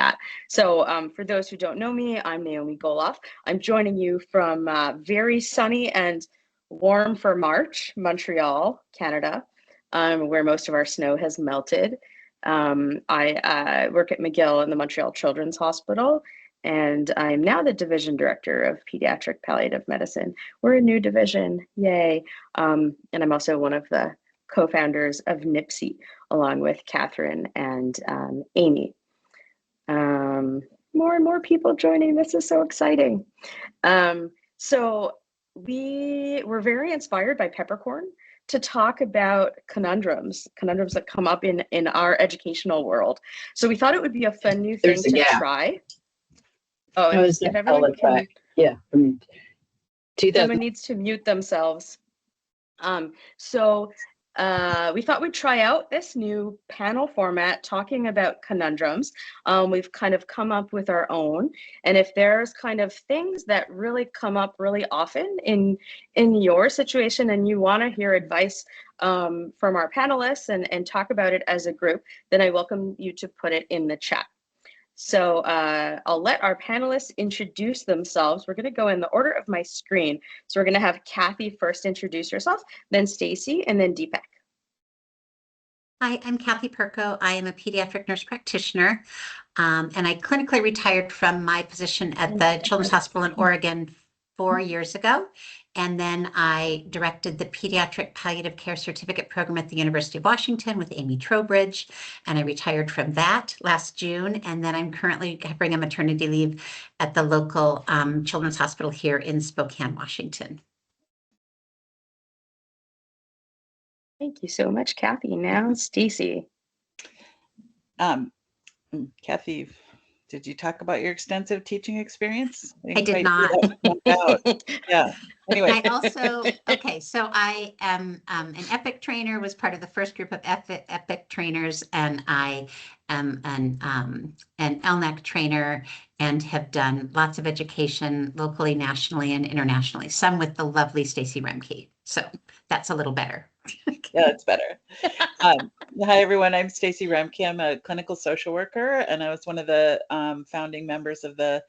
that. So for those who don't know me, I'm Naomi Goloff. I'm joining you from very sunny and warm for March, Montreal, Canada, where most of our snow has melted. I work at McGill in the Montreal Children's Hospital, and I'm now the division director of pediatric palliative medicine. We're a new division, yay. And I'm also one of the co-founders of NIPSI, along with Catherine and Amy. More and more people joining. This is so exciting. So we were very inspired by Peppercorn to talk about conundrums that come up in our educational world. So we thought it would be a fun new thing to try. Oh, if everyone can, yeah, someone needs to mute themselves. We thought we'd try out this new panel format talking about conundrums. We've kind of come up with our own, and if there's kind of things that really come up really often in your situation and you want to hear advice from our panelists and talk about it as a group, then I welcome you to put it in the chat. So I'll let our panelists introduce themselves. We're going to go in the order of my screen. So we're going to have Kathy first introduce herself, then Stacy, and then Deepak. Hi, I'm Kathy Perko. I am a pediatric nurse practitioner, and I clinically retired from my position at the Children's Hospital in Oregon 4 years ago. And then I directed the Pediatric Palliative Care Certificate Program at the University of Washington with Amy Trowbridge, and I retired from that last June. And then I'm currently covering a maternity leave at the local Children's Hospital here in Spokane, Washington. Thank you so much, Kathy. Now, Stacy. Kathy, did you talk about your extensive teaching experience? I did not. Yeah. Anyway. I also, okay, so I am an EPIC trainer, was part of the first group of EPIC trainers, and I am an LNAC trainer and have done lots of education locally, nationally, and internationally, some with the lovely Stacy Remke. So that's a little better. Yeah, that's better. Hi, everyone. I'm Stacy Remke. I'm a clinical social worker, and I was one of the founding members of the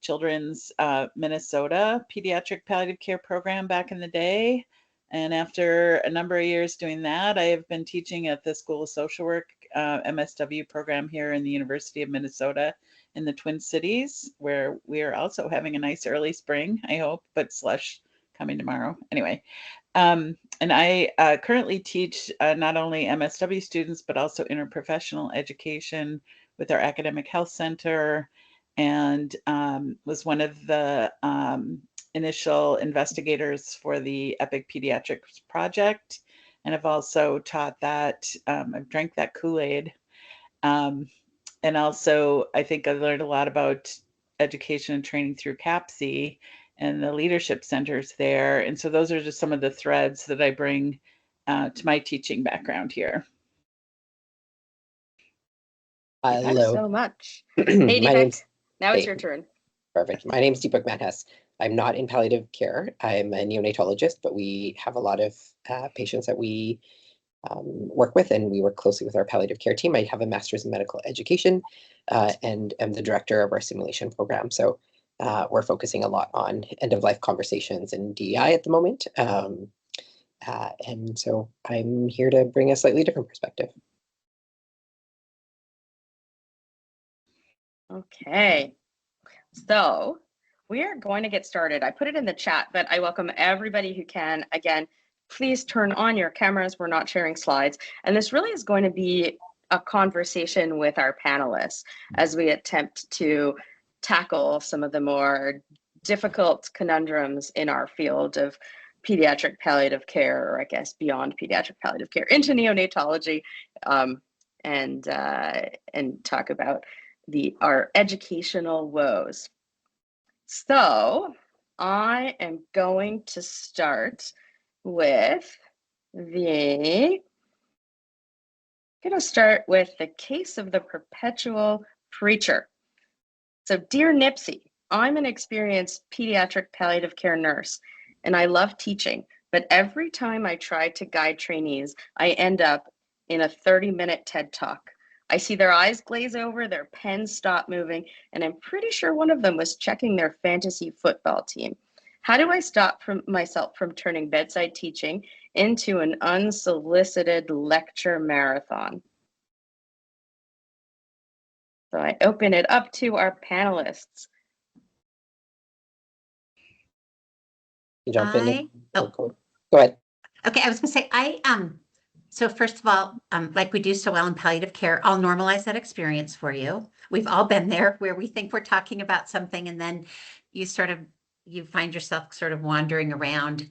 Children's Minnesota Pediatric Palliative Care Program back in the day. And after a number of years doing that, I have been teaching at the School of Social Work MSW program here in the University of Minnesota in the Twin Cities, where we are also having a nice early spring, I hope, but slush coming tomorrow. Anyway. And I currently teach not only MSW students, but also interprofessional education with our Academic Health Center, and was one of the initial investigators for the EPIC Pediatrics Project. And I've also taught that, I've drank that Kool-Aid. And also, I think I learned a lot about education and training through CAPC and the leadership centers there. And so those are just some of the threads that I bring to my teaching background here. Hello. Thanks so much. Hey, Deepak, now it's your turn. Perfect. My name is Deepak Mathas. I'm not in palliative care. I'm a neonatologist, but we have a lot of patients that we work with, and we work closely with our palliative care team. I have a master's in medical education and am the director of our simulation program. So we're focusing a lot on end-of-life conversations and DEI at the moment. And so I'm here to bring a slightly different perspective. Okay, so we are going to get started. I put it in the chat, but I welcome everybody who can. Again, please turn on your cameras. We're not sharing slides. And this really is going to be a conversation with our panelists as we attempt to tackle some of the more difficult conundrums in our field of pediatric palliative care, or I guess beyond pediatric palliative care, into neonatology, and talk about our educational woes. So I am going to start with the case of the perpetual preacher. So, dear NIPSI, I'm an experienced pediatric palliative care nurse, and I love teaching, but every time I try to guide trainees, I end up in a 30-minute TED Talk. I see their eyes glaze over, their pens stop moving, and I'm pretty sure one of them was checking their fantasy football team. How do I stop myself from turning bedside teaching into an unsolicited lecture marathon? So I open it up to our panelists. You jump in. Oh. Go ahead. Okay, I was gonna say, so first of all, like we do so well in palliative care, I'll normalize that experience for you. We've all been there where we think we're talking about something and then you find yourself sort of wandering around.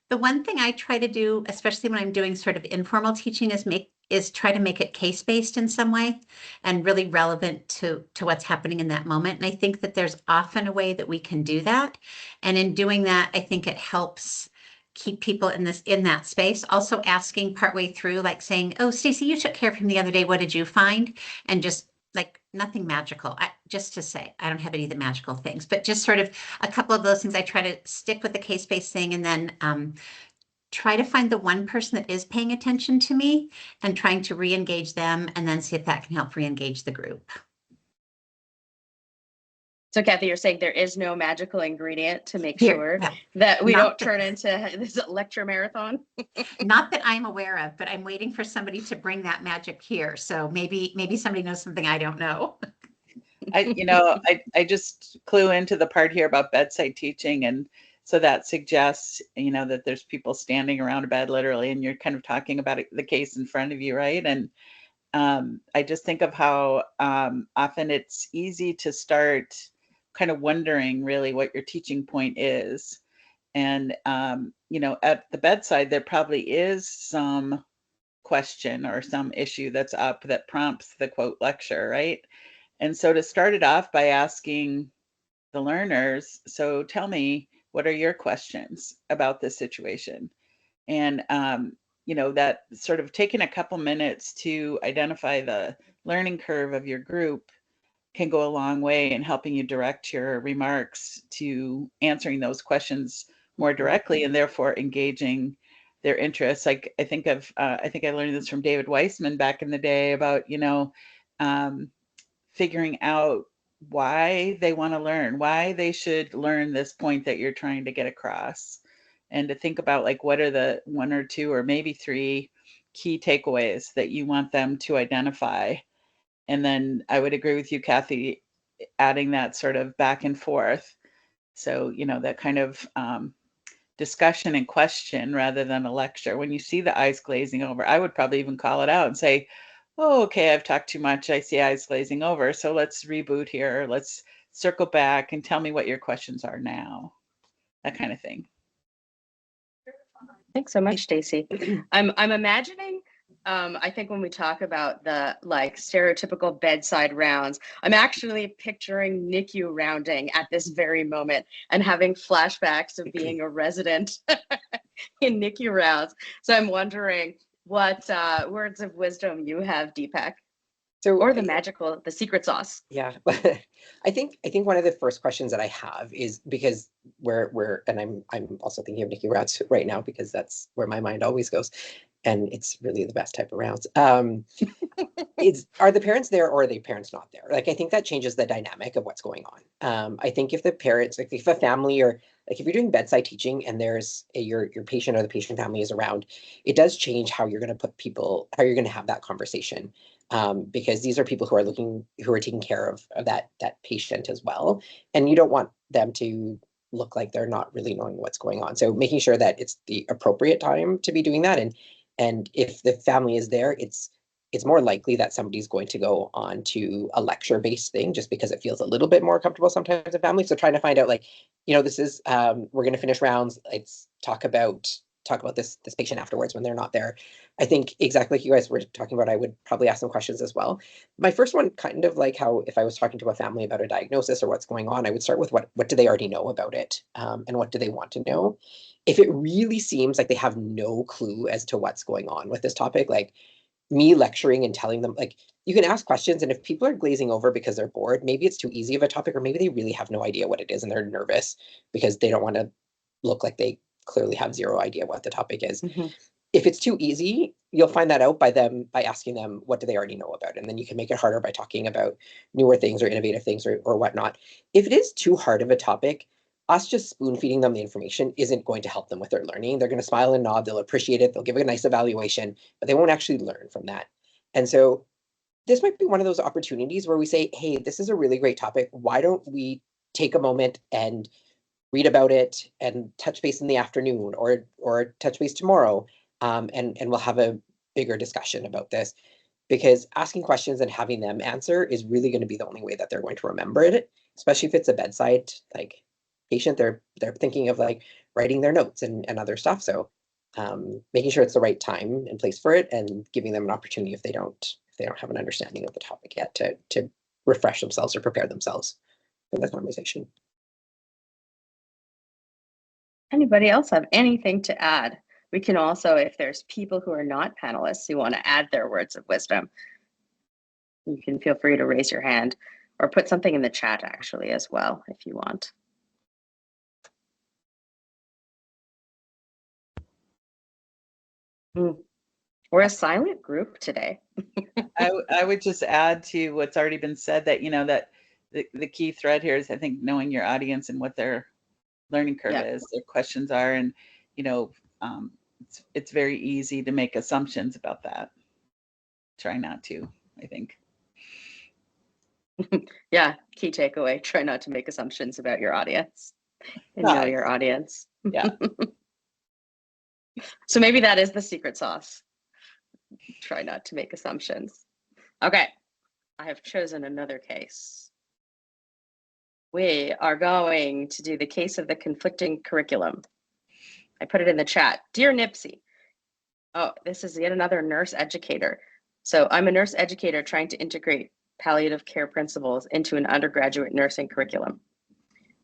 The one thing I try to do, especially when I'm doing sort of informal teaching, is try to make it case-based in some way and really relevant to what's happening in that moment. And I think that there's often a way that we can do that. And in doing that, I think it helps keep people in that space. Also asking partway through, like saying, "Oh, Stacy, you took care of him the other day. What did you find?" And just like nothing magical. Just to say, I don't have any of the magical things, but just sort of a couple of those things. I try to stick with the case-based thing and then try to find the one person that is paying attention to me and trying to re-engage them and then see if that can help re-engage the group. So Kathy, you're saying there is no magical ingredient to make sure that we don't turn into this lecture marathon? Not that I'm aware of, but I'm waiting for somebody to bring that magic here. So maybe somebody knows something I don't know. I just clue into the part here about bedside teaching. And so that suggests, that there's people standing around a bed literally, and you're kind of talking about the case in front of you, right? And I just think of how often it's easy to start kind of wondering really what your teaching point is. And, at the bedside, there probably is some question or some issue that's up that prompts the quote lecture, right? And so to start it off by asking the learners, so tell me, what are your questions about this situation? And, that sort of taking a couple minutes to identify the learning curve of your group can go a long way in helping you direct your remarks to answering those questions more directly and therefore engaging their interests. Like I think I learned this from David Weissman back in the day about, figuring out why they want to learn, why they should learn this point that you're trying to get across. And to think about like, what are the 1 or 2 or maybe 3 key takeaways that you want them to identify. And then I would agree with you, Kathy, adding that sort of back and forth. So, that kind of discussion and question rather than a lecture. When you see the eyes glazing over, I would probably even call it out and say, "Oh, okay, I've talked too much. I see eyes glazing over. So let's reboot here. Let's circle back and tell me what your questions are now." That kind of thing. Thanks so much, Stacy. I'm imagining, I think when we talk about the like stereotypical bedside rounds, I'm actually picturing NICU rounding at this very moment and having flashbacks of being a resident in NICU rounds. So I'm wondering what words of wisdom you have, Deepak, or the secret sauce. Yeah, I think one of the first questions that I have is because and I'm also thinking of NICU rounds right now because that's where my mind always goes, and it's really the best type of rounds. Are the parents there or are the parents not there? Like, I think that changes the dynamic of what's going on. I think if the parents, like if a family or like if you're doing bedside teaching and there's your patient or the patient family is around, it does change how you're going to have that conversation. Because these are people who are taking care of that patient as well, and you don't want them to look like they're not really knowing what's going on. So making sure that it's the appropriate time to be doing that, and if the family is there, it's more likely that somebody's going to go on to a lecture-based thing just because it feels a little bit more comfortable sometimes in families. So trying to find out, like, this is we're going to finish rounds. Let's talk about this patient afterwards when they're not there. I think exactly like you guys were talking about, I would probably ask some questions as well. My first one, kind of like how if I was talking to a family about a diagnosis or what's going on, I would start with what do they already know about it, and what do they want to know. If it really seems like they have no clue as to what's going on with this topic, like me lecturing and telling them, like, you can ask questions, and if people are glazing over because they're bored, maybe it's too easy of a topic, or maybe they really have no idea what it is and they're nervous because they don't want to look like they clearly have zero idea what the topic is. if it's too easy, you'll find that out by asking them, what do they already know about? And then you can make it harder by talking about newer things or innovative things or whatnot. If it is too hard of a topic, us just spoon feeding them the information isn't going to help them with their learning. They're going to smile and nod, they'll appreciate it, they'll give a nice evaluation, but they won't actually learn from that. And so this might be one of those opportunities where we say, hey, this is a really great topic. Why don't we take a moment and read about it and touch base in the afternoon or touch base tomorrow, and we'll have a bigger discussion about this, because asking questions and having them answer is really going to be the only way that they're going to remember it, especially if it's a bedside like patient. They're thinking of like writing their notes and other stuff. So making sure it's the right time and place for it, and giving them an opportunity if they don't have an understanding of the topic yet to refresh themselves or prepare themselves for the conversation. Anybody else have anything to add? We can also, if there's people who are not panelists who want to add their words of wisdom, you can feel free to raise your hand or put something in the chat actually as well, if you want. We're a silent group today. I would just add to what's already been said that, that the key thread here is, I think, knowing your audience and what their learning curve is, their questions are, and, it's very easy to make assumptions about that. Try not to, I think. Yeah, key takeaway, try not to make assumptions about your audience and know your audience. Yeah. So maybe that is the secret sauce. Try not to make assumptions. Okay, I have chosen another case. We are going to do the case of the conflicting curriculum. I put it in the chat. Dear Nipsey, oh, this is yet another nurse educator. So I'm a nurse educator trying to integrate palliative care principles into an undergraduate nursing curriculum.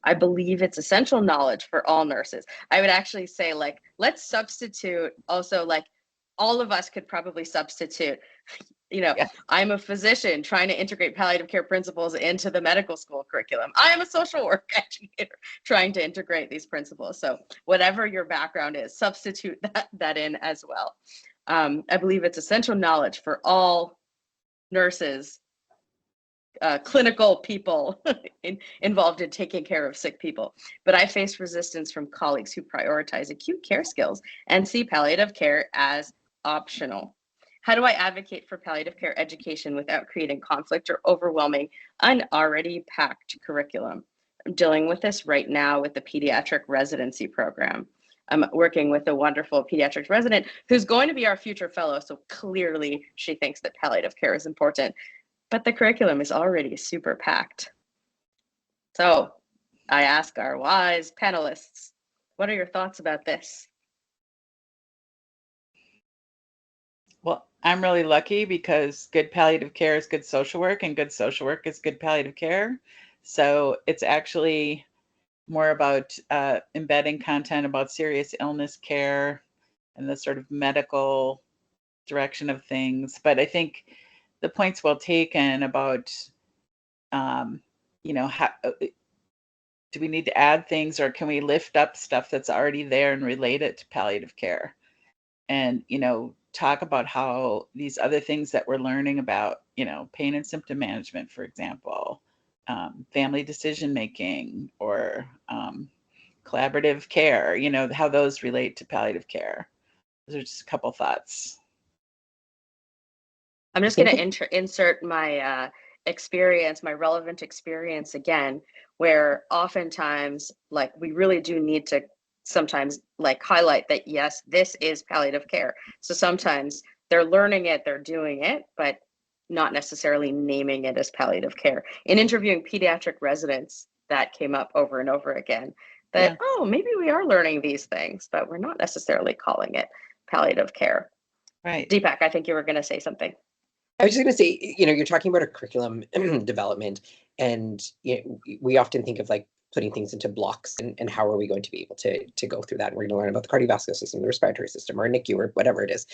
I believe it's essential knowledge for all nurses. I would actually say, like, let's substitute also, like, all of us could probably substitute, I'm a physician trying to integrate palliative care principles into the medical school curriculum. I am a social work educator trying to integrate these principles. So whatever your background is, substitute that in as well. I believe it's essential knowledge for all nurses, clinical people involved in taking care of sick people. But I face resistance from colleagues who prioritize acute care skills and see palliative care as optional. How do I advocate for palliative care education without creating conflict or overwhelming an already packed curriculum? I'm dealing with this right now with the pediatric residency program. I'm working with a wonderful pediatric resident who's going to be our future fellow. So clearly she thinks that palliative care is important, but the curriculum is already super packed. So I ask our wise panelists, what are your thoughts about this? Well, I'm really lucky because good palliative care is good social work, and good social work is good palliative care. So it's actually more about embedding content about serious illness care and the sort of medical direction of things. But I think the point's well taken about, how, do we need to add things, or can we lift up stuff that's already there and relate it to palliative care? And, talk about how these other things that we're learning about, pain and symptom management, for example, family decision making, or collaborative care, how those relate to palliative care. Those are just a couple thoughts. I'm just going to insert my experience, my relevant experience again, where oftentimes, like, we really do need to sometimes, like, highlight that, yes, this is palliative care. So sometimes they're learning it, they're doing it, but not necessarily naming it as palliative care. In interviewing pediatric residents, that came up over and over again, that, oh, maybe we are learning these things, but we're not necessarily calling it palliative care. Right. Deepak, I think you were going to say something. I was just going to say, you're talking about a curriculum development, and we often think of like putting things into blocks, and how are we going to be able to go through that? And we're going to learn about the cardiovascular system, the respiratory system, or NICU, or whatever it is.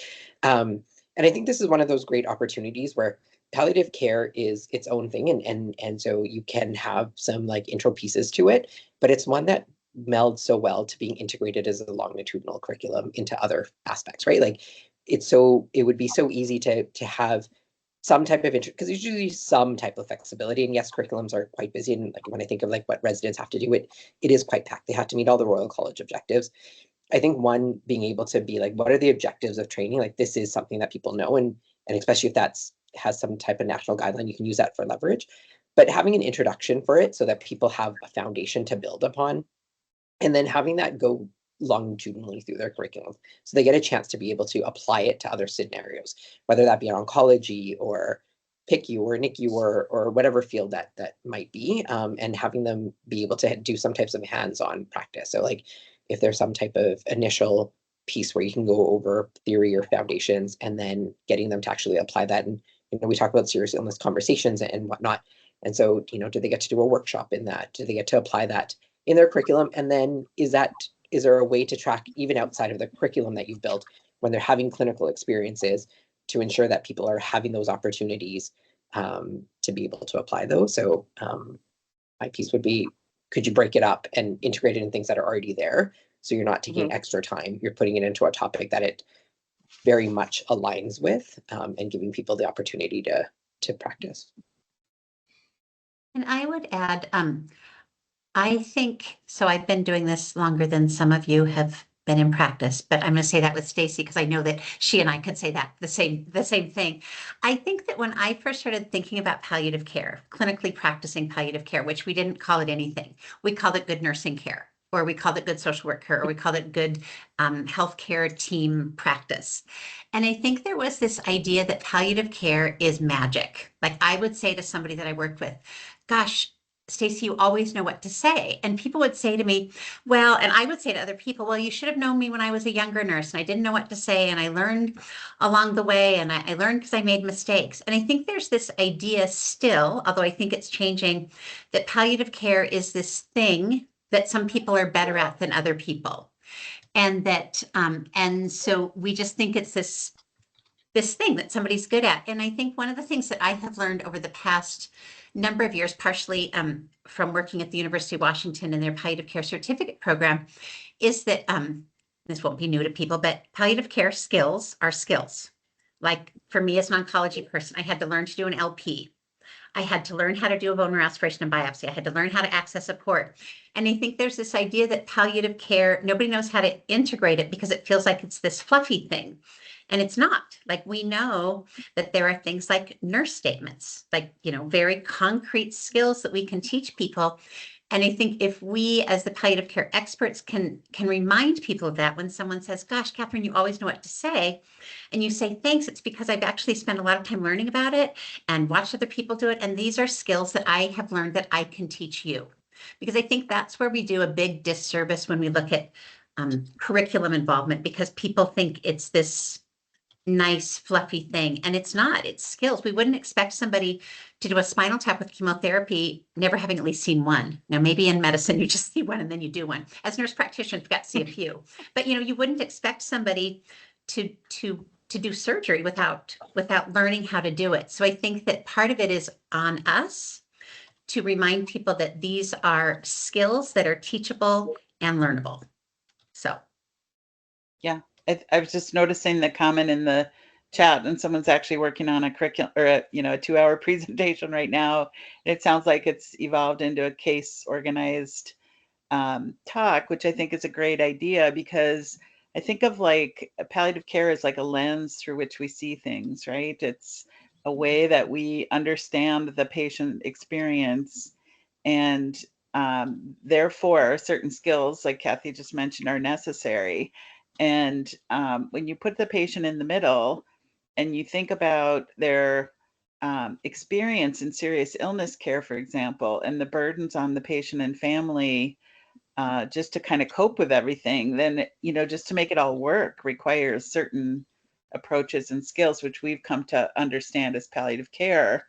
And I think this is one of those great opportunities where palliative care is its own thing, and so you can have some like intro pieces to it, but it's one that meld so well to being integrated as a longitudinal curriculum into other aspects, right? Like it would be so easy to have some type of because there's usually some type of flexibility. And yes, curriculums are quite busy. And like when I think of like what residents have to do, it is quite packed. They have to meet all the Royal College objectives. I think one, being able to be like, what are the objectives of training? Like this is something that people know, and especially if that's has some type of national guideline, you can use that for leverage. But having an introduction for it so that people have a foundation to build upon, and then having that go longitudinally through their curriculum. So they get a chance to be able to apply it to other scenarios, whether that be oncology or PICU or NICU or whatever field that might be, and having them be able to do some types of hands-on practice. So like if there's some type of initial piece where you can go over theory or foundations and then getting them to actually apply that. And we talk about serious illness conversations and whatnot. And so, do they get to do a workshop in that? Do they get to apply that in their curriculum? And then is there a way to track even outside of the curriculum that you've built when they're having clinical experiences to ensure that people are having those opportunities to be able to apply those? So my piece would be, could you break it up and integrate it in things that are already there? So you're not taking extra time, you're putting it into a topic that it very much aligns with, and giving people the opportunity to practice. And I would add, I think, so I've been doing this longer than some of you have been in practice, but I'm going to say that with Stacy because I know that she and I could say that the same thing. I think that when I first started thinking about palliative care, clinically practicing palliative care, which we didn't call it anything, we called it good nursing care, or we called it good social work care, or we called it good healthcare team practice. And I think there was this idea that palliative care is magic. Like I would say to somebody that I worked with, gosh, Stacy, you always know what to say. And people would say to me, well, and I would say to other people, well, you should have known me when I was a younger nurse and I didn't know what to say. And I learned along the way, and I learned because I made mistakes. And I think there's this idea still, although I think it's changing, that palliative care is this thing that some people are better at than other people. And that, and so we just think it's this thing that somebody's good at. And I think one of the things that I have learned over the past number of years, partially from working at the University of Washington in their palliative care certificate program, is that this won't be new to people, but palliative care skills are skills. Like for me as an oncology person, I had to learn to do an LP. I had to learn how to do a bone marrow aspiration and biopsy. I had to learn how to access a port. And I think there's this idea that palliative care, nobody knows how to integrate it because it feels like it's this fluffy thing. And it's not. Like we know that there are things like nurse statements, like, very concrete skills that we can teach people. And I think if we, as the palliative care experts, can remind people of that when someone says, gosh, Catherine, you always know what to say. And you say, thanks, it's because I've actually spent a lot of time learning about it and watched other people do it. And these are skills that I have learned that I can teach you. Because I think that's where we do a big disservice when we look at curriculum involvement, because people think it's this nice, fluffy thing. And it's not, it's skills. We wouldn't expect somebody to do a spinal tap with chemotherapy, never having at least seen one. Now, maybe in medicine, you just see one and then you do one. As nurse practitioners, we've got to see a few. But, you wouldn't expect somebody to do surgery without learning how to do it. So I think that part of it is on us to remind people that these are skills that are teachable and learnable. So. Yeah. I was just noticing the comment in the chat, and someone's actually working on a curriculum or a 2-hour presentation right now. It sounds like it's evolved into a case organized talk, which I think is a great idea, because I think of like palliative care as like a lens through which we see things, right? It's a way that we understand the patient experience, and therefore certain skills, like Kathy just mentioned, are necessary. And when you put the patient in the middle and you think about their experience in serious illness care, for example, and the burdens on the patient and family, just to kind of cope with everything, then, just to make it all work requires certain approaches and skills, which we've come to understand as palliative care.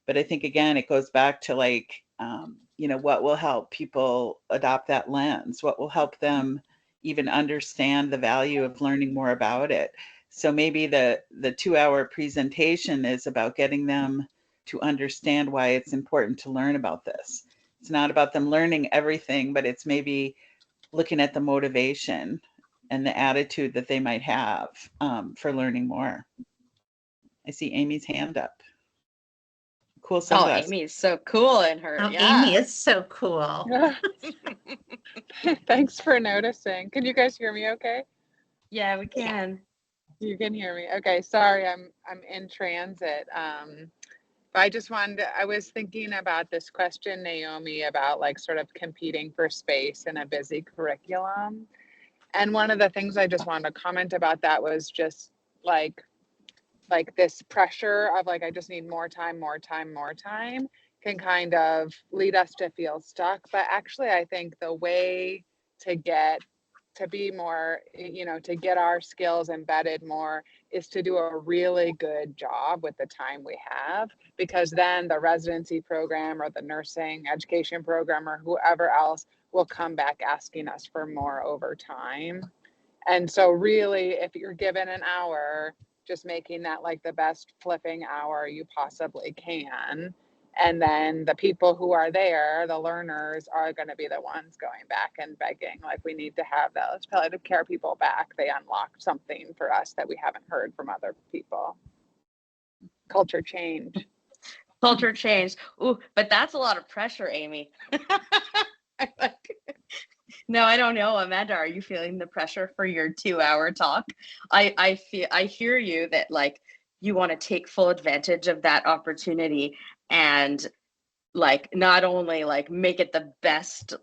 But I think, again, it goes back to like, what will help people adopt that lens? What will help them even understand the value of learning more about it? So maybe the 2-hour presentation is about getting them to understand why it's important to learn about this. It's not about them learning everything, but it's maybe looking at the motivation and the attitude that they might have for learning more. I see Amy's hand up. Cool Oh, sunglasses. Amy is so cool in her. Oh, Yeah. Amy is so cool. Thanks for noticing. Can you guys hear me okay? Yeah, we can. You can hear me. Okay, sorry, I'm in transit. But I was thinking about this question, Naomi, about like sort of competing for space in a busy curriculum. And one of the things I just wanted to comment about that was just like this pressure of like I just need more time, more time, more time can kind of lead us to feel stuck. But actually, I think the way to get to be more, to get our skills embedded more is to do a really good job with the time we have, because then the residency program or the nursing education program or whoever else will come back asking us for more over time. And so really, if you're given an hour, just making that like the best flipping hour you possibly can. And then the people who are there, the learners, are going to be the ones going back and begging, like, we need to have those palliative care people back. They unlocked something for us that we haven't heard from other people. Culture change. Culture change. Ooh, but that's a lot of pressure, Amy. No, I don't know. Amanda, are you feeling the pressure for your 2-hour talk? I hear you that like you want to take full advantage of that opportunity and like not only like make it the best,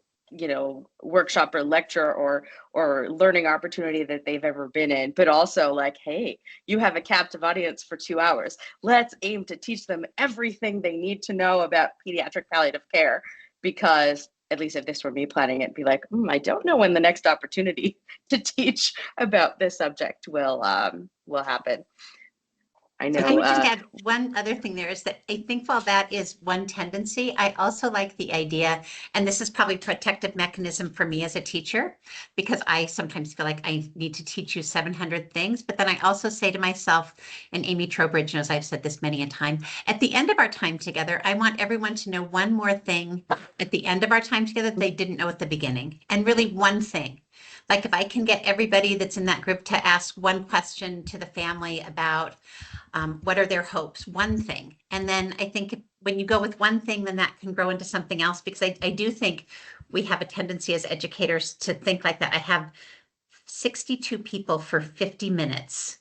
workshop or lecture or learning opportunity that they've ever been in, but also like, hey, you have a captive audience for 2 hours. Let's aim to teach them everything they need to know about pediatric palliative care, because at least if this were me planning it, be like, I don't know when the next opportunity to teach about this subject will happen. I know. I would just add one other thing there is that I think while that is one tendency, I also like the idea, and this is probably a protective mechanism for me as a teacher, because I sometimes feel like I need to teach you 700 things. But then I also say to myself, and Amy Trowbridge knows I've said this many a time, at the end of our time together, I want everyone to know one more thing at the end of our time together that they didn't know at the beginning, and really one thing. Like if I can get everybody that's in that group to ask one question to the family about what are their hopes, one thing. And then I think when you go with one thing, then that can grow into something else, because I do think we have a tendency as educators to think like that. I have 62 people for 50 minutes.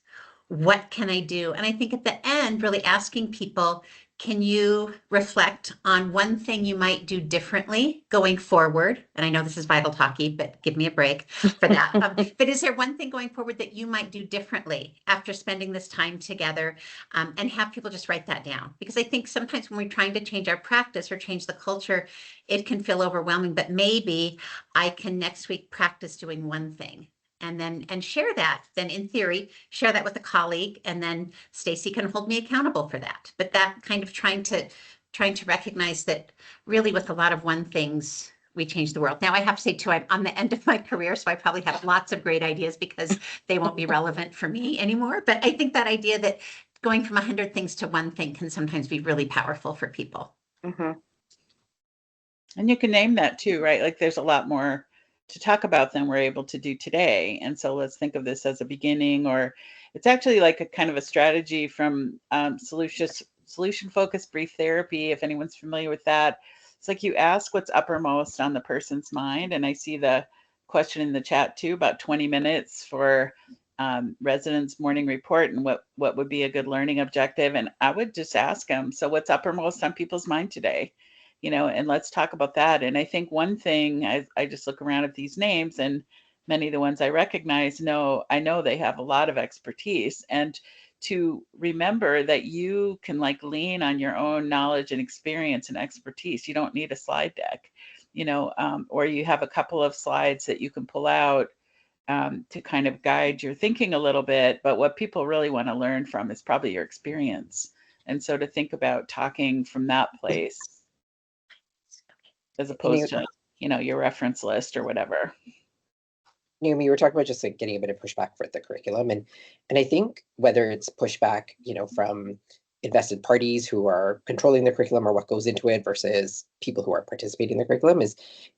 What can I do? And I think at the end, really asking people, can you reflect on one thing you might do differently going forward? And I know this is Bible talky, but give me a break for that. But is there one thing going forward that you might do differently after spending this time together? And have people just write that down. Because I think sometimes when we're trying to change our practice or change the culture, it can feel overwhelming. But maybe I can next week practice doing one thing. And share that, then in theory, share that with a colleague, and then Stacy can hold me accountable for that. But that kind of trying to recognize that really with a lot of one things, we change the world. Now I have to say too, I'm on the end of my career, so I probably have lots of great ideas because they won't be relevant for me anymore. But I think that idea that going from 100 things to one thing can sometimes be really powerful for people. Mm-hmm. And you can name that too, right? Like there's a lot more to talk about than we're able to do today. And so let's think of this as a beginning, or it's actually like a kind of a strategy from solution focused brief therapy. If anyone's familiar with that, it's like you ask what's uppermost on the person's mind. And I see the question in the chat too, about 20 minutes for residents' morning report and what would be a good learning objective. And I would just ask them, so what's uppermost on people's mind today? And let's talk about that. And I think one thing, I just look around at these names, and many of the ones I recognize, I know they have a lot of expertise. And to remember that you can like lean on your own knowledge and experience and expertise. You don't need a slide deck, or you have a couple of slides that you can pull out to kind of guide your thinking a little bit. But what people really want to learn from is probably your experience. And so to think about talking from that place, as opposed to, your reference list or whatever. Naomi, you were talking about just like getting a bit of pushback for the curriculum. And I think whether it's pushback, from invested parties who are controlling the curriculum or what goes into it versus people who are participating in the curriculum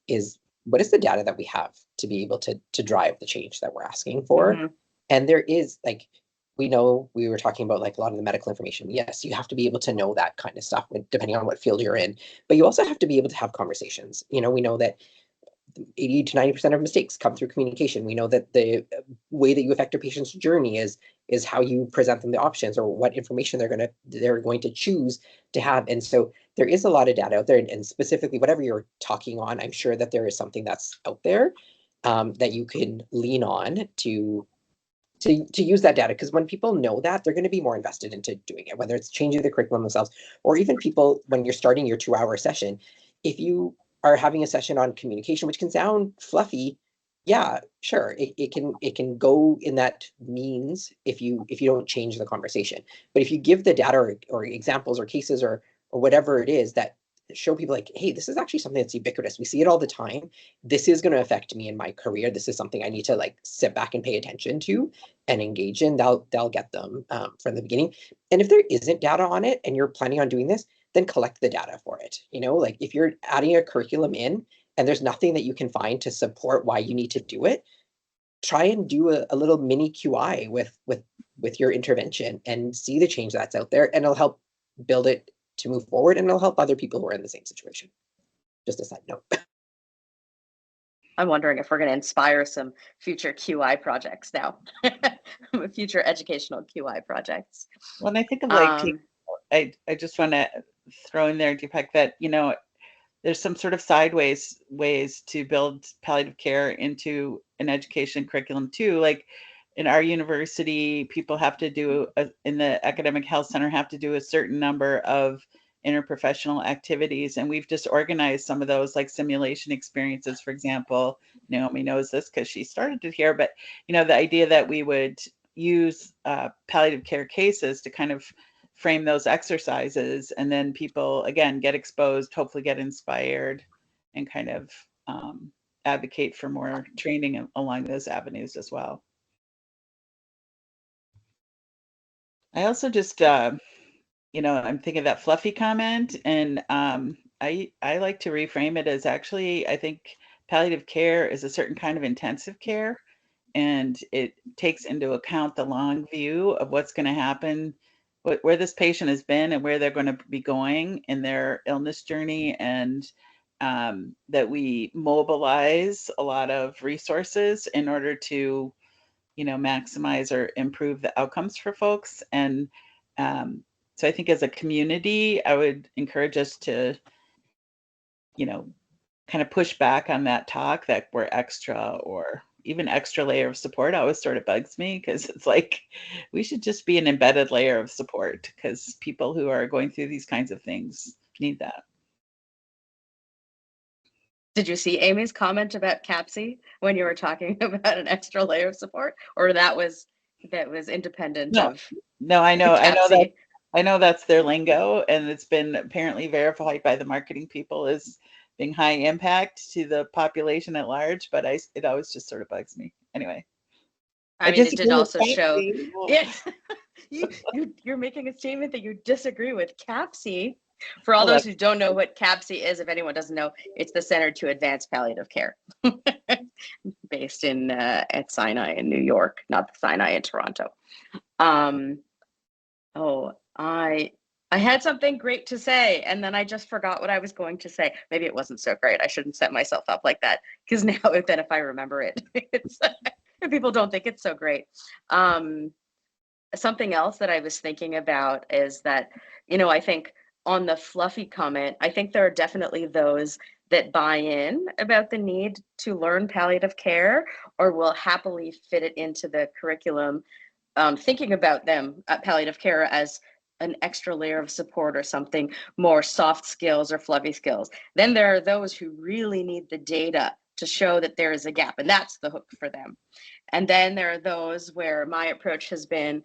is what is the data that we have to be able to drive the change that we're asking for? Mhm. And there is, like, we know, we were talking about like a lot of the medical information. Yes, you have to be able to know that kind of stuff depending on what field you're in, but you also have to be able to have conversations. You know, we know that 80 to 90% of mistakes come through communication. We know that the way that you affect a patient's journey is how you present them the options or what information they're going to choose to have. And so there is a lot of data out there, and specifically whatever you're talking on, I'm sure that there is something that's out there that you can lean on to use that data, because when people know that, they're going to be more invested into doing it, whether it's changing the curriculum themselves, or even people when you're starting your 2-hour session, if you are having a session on communication, which can sound fluffy, yeah, sure, it can go in that means if you don't change the conversation. But if you give the data or examples or cases or whatever it is that show people like, hey, this is actually something that's ubiquitous. We see it all the time. This is going to affect me in my career. This is something I need to like sit back and pay attention to and engage in. They'll get them from the beginning. And if there isn't data on it and you're planning on doing this, then collect the data for it. You know, like if you're adding a curriculum in and there's nothing that you can find to support why you need to do it, try and do a little mini QI with your intervention and see the change that's out there, and it'll help build it to move forward, and it'll help other people who are in the same situation. Just a side note. I'm wondering if we're going to inspire some future QI projects now, future educational QI projects. Well, and I think of like, I just want to throw in there, Deepak, that, you know, there's some sort of sideways ways to build palliative care into an education curriculum too. Like in our university, people have to do, in the academic health center, have to do a certain number of interprofessional activities. And we've just organized some of those, like simulation experiences, for example. Naomi knows this because she started it here, but, you know, the idea that we would use palliative care cases to kind of frame those exercises, and then people again get exposed, hopefully get inspired, and kind of advocate for more training along those avenues as well. I also just you know, I'm thinking of that fluffy comment, and I like to reframe it as, actually, I think palliative care is a certain kind of intensive care, and it takes into account the long view of what's going to happen, where this patient has been and where they're going to be going in their illness journey, and that we mobilize a lot of resources in order to, you know, maximize or improve the outcomes for folks. And so I think as a community, I would encourage us to, you know, kind of push back on that talk that we're extra, or even extra layer of support always sort of bugs me, because it's like we should just be an embedded layer of support, because people who are going through these kinds of things need that. Did you see Amy's comment about CAPSI when you were talking about an extra layer of support, or that was independent of? No, I know CAPSI? I know that's their lingo, and it's been apparently verified by the marketing people as being high impact to the population at large, but it always just sort of bugs me. Anyway. I mean, it did also show. Yeah. You're making a statement that you disagree with CAPSI. For all Well, those who don't know what CAPSI is, if anyone doesn't know, it's the Center to Advance Palliative Care, based in at Sinai in New York, not the Sinai in Toronto. Oh, I had something great to say, and then I just forgot what I was going to say. Maybe it wasn't so great. I shouldn't set myself up like that, because now then if I remember it, it's people don't think it's so great. Something else that I was thinking about is that, you know, I think on the fluffy comment, I think there are definitely those that buy in about the need to learn palliative care, or will happily fit it into the curriculum, thinking about them palliative care as an extra layer of support or something more soft skills or fluffy skills. Then there are those who really need the data to show that there is a gap, and that's the hook for them. And then there are those where my approach has been,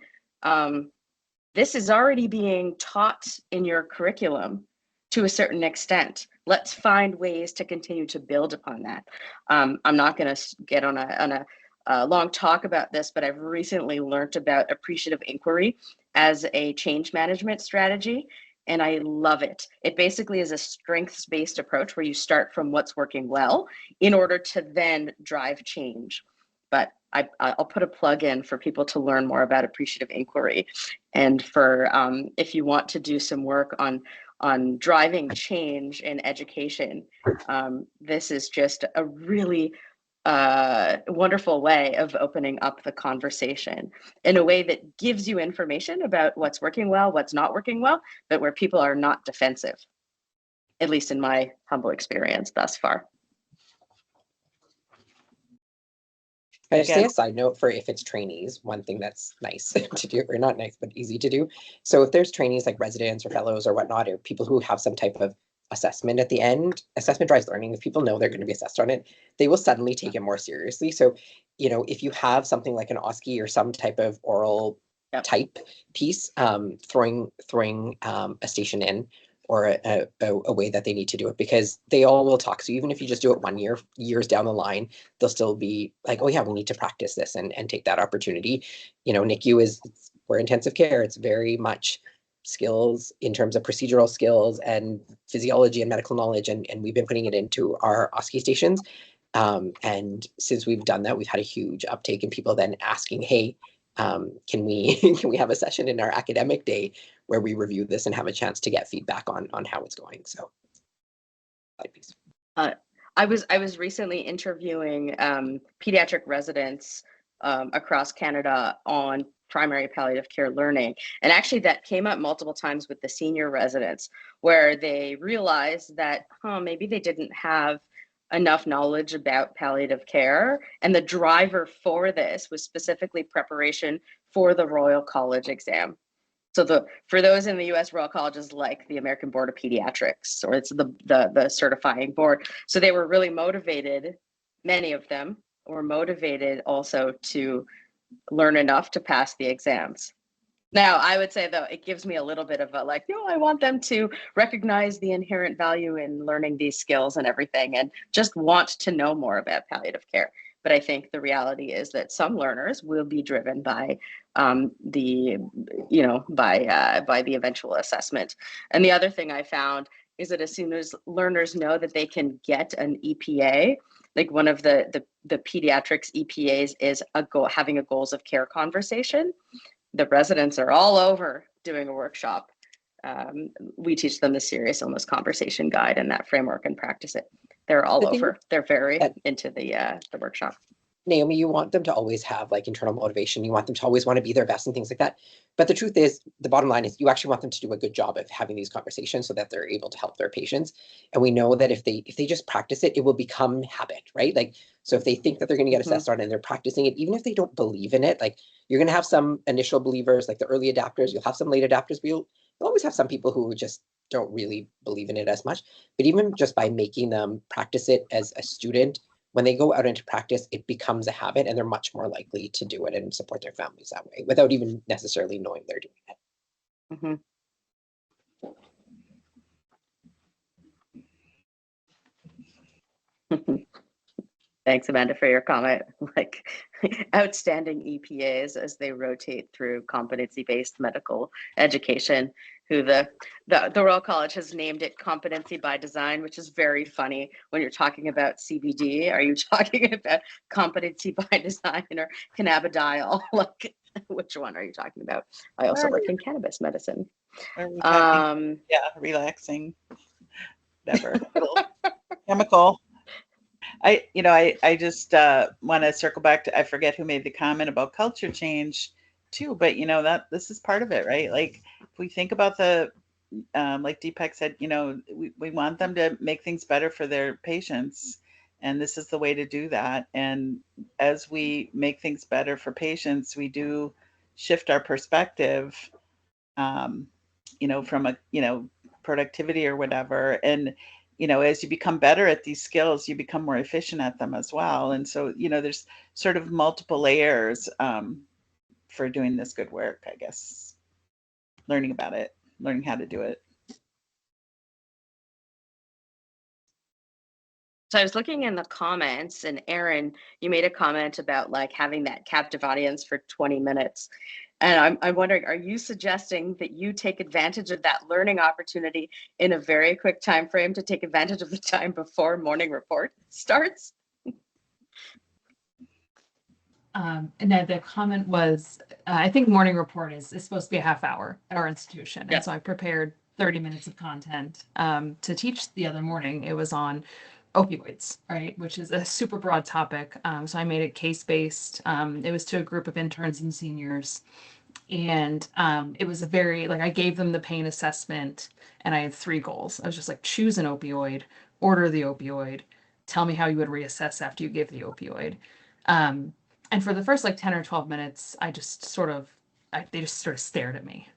this is already being taught in your curriculum to a certain extent. Let's find ways to continue to build upon that. I'm not going to get on a long talk about this, but I've recently learned about appreciative inquiry as a change management strategy. and I love it. It basically is a strengths-based approach where you start from what's working well in order to then drive change. But I'll put a plug in for people to learn more about appreciative inquiry, and for if you want to do some work on driving change in education, this is just a really wonderful way of opening up the conversation in a way that gives you information about what's working well, what's not working well, but where people are not defensive, at least in my humble experience thus far. I just say a side note for if it's trainees, one thing that's nice to do, or not nice, but easy to do. So if there's trainees like residents or fellows or whatnot, or people who have some type of assessment at the end, assessment drives learning. If people know they're going to be assessed on it, they will suddenly take it more seriously. So, you know, if you have something like an OSCE or some type of oral type piece, throwing a station in, or a way that they need to do it, because they all will talk. So even if you just do it 1 year, years down the line, they'll still be like, oh yeah, we need to practice this and take that opportunity. You know, NICU we're intensive care. It's very much skills in terms of procedural skills and physiology and medical knowledge. And we've been putting it into our OSCE stations. And since we've done that, we've had a huge uptake in people then asking, hey, can we have a session in our academic day where we review this and have a chance to get feedback on how it's going. So I was recently interviewing pediatric residents across Canada on primary palliative care learning, and actually that came up multiple times with the senior residents, where they realized that maybe they didn't have enough knowledge about palliative care, and the driver for this was specifically preparation for the Royal College exam. So for those in the U.S., Royal College is like the American Board of Pediatrics, or it's the certifying board. So they were really motivated. Many of them were motivated also to learn enough to pass the exams. Now, I would say, though, it gives me a little bit of a like, no, I want them to recognize the inherent value in learning these skills and everything, and just want to know more about palliative care. But I think the reality is that some learners will be driven by the eventual assessment. And the other thing I found is that as soon as learners know that they can get an EPA, like one of the pediatrics EPAs is having a goals of care conversation. The residents are all over doing a workshop. We teach them the serious illness conversation guide and that framework and practice it. They're all over. They're very into the workshop. Naomi, you want them to always have like internal motivation. You want them to always want to be their best and things like that. But the truth is, the bottom line is you actually want them to do a good job of having these conversations so that they're able to help their patients. And we know that if they just practice it, it will become habit, right? Like, so if they think that they're going to get assessed on and they're practicing it, even if they don't believe in it, like you're going to have some initial believers, like the early adapters, you'll have some late adapters, but you'll always have some people who just don't really believe in it as much. But even just by making them practice it as a student, when they go out into practice, it becomes a habit and they're much more likely to do it and support their families that way without even necessarily knowing they're doing it. Thanks, Amanda, for your comment. Like outstanding EPAs as they rotate through competency-based medical education, who the Royal College has named it competency by design, which is very funny when you're talking about CBD. Are you talking about competency by design or cannabidiol? Like, which one are you talking about? I also work in cannabis medicine. Are we talking, relaxing, whatever, chemical. I just want to circle back to, I forget who made the comment about culture change too, but that this is part of it, right? Like if we think about the, like Deepak said, we want them to make things better for their patients. And this is the way to do that. And as we make things better for patients, we do shift our perspective, from a, productivity or whatever. And as you become better at these skills, you become more efficient at them as well. And so, there's sort of multiple layers for doing this good work, I guess. Learning about it, learning how to do it. So I was looking in the comments, and Erin, you made a comment about like having that captive audience for 20 minutes. And I'm wondering, are you suggesting that you take advantage of that learning opportunity in a very quick time frame to take advantage of the time before morning report starts? And then the comment was, I think morning report is supposed to be a half hour at our institution. Yeah. And so I prepared 30 minutes of content to teach the other morning. It was on opioids, right, which is a super broad topic. So I made it case-based. It was to a group of interns and seniors. And it was a very, like, I gave them the pain assessment and I had 3 goals. I was just like, choose an opioid, order the opioid, tell me how you would reassess after you give the opioid. And for the first like 10 or 12 minutes, I just sort of, they just sort of stared at me.